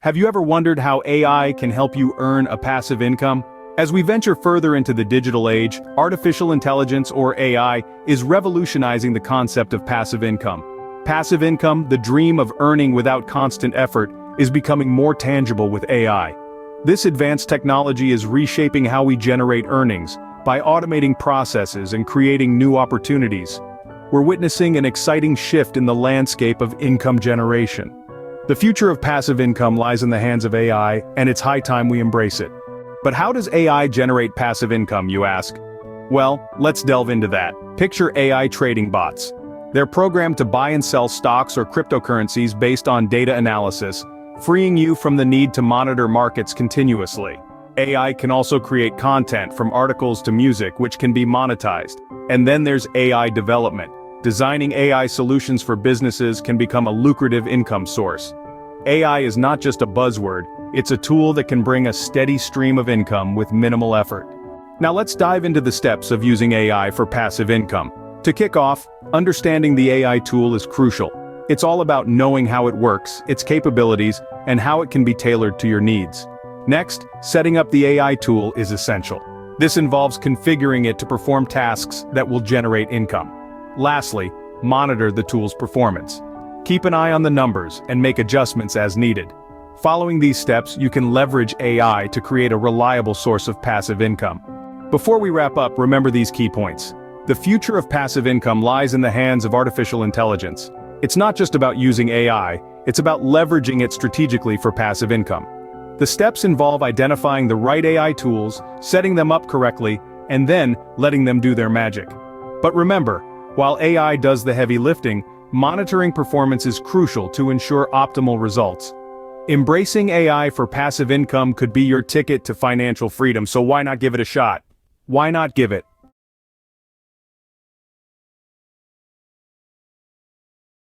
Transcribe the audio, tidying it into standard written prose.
Have you ever wondered how AI can help you earn a passive income? As we venture further into the digital age, artificial intelligence, or AI, is revolutionizing the concept of passive income. Passive income, the dream of earning without constant effort, is becoming more tangible with AI. This advanced technology is reshaping how we generate earnings, by automating processes and creating new opportunities. We're witnessing an exciting shift in the landscape of income generation. The future of passive income lies in the hands of AI, and it's high time we embrace it. But how does AI generate passive income, you ask? Well, let's delve into that. Picture AI trading bots. They're programmed to buy and sell stocks or cryptocurrencies based on data analysis, freeing you from the need to monitor markets continuously. AI can also create content from articles to music which can be monetized. And then there's AI development. Designing AI solutions for businesses can become a lucrative income source. AI is not just a buzzword, it's a tool that can bring a steady stream of income with minimal effort. Now let's dive into the steps of using AI for passive income. To kick off, understanding the AI tool is crucial. It's all about knowing how it works, its capabilities, and how it can be tailored to your needs. Next, setting up the AI tool is essential. This involves configuring it to perform tasks that will generate income. Lastly, monitor the tool's performance. Keep an eye on the numbers and make adjustments as needed. Following these steps, you can leverage AI to create a reliable source of passive income. Before we wrap up, remember these key points. The future of passive income lies in the hands of artificial intelligence. It's not just about using AI, it's about leveraging it strategically for passive income. The steps involve identifying the right AI tools, setting them up correctly, and then letting them do their magic. But remember, while AI does the heavy lifting, monitoring performance is crucial to ensure optimal results. Embracing AI for passive income could be your ticket to financial freedom, so why not give it a shot? Why not give it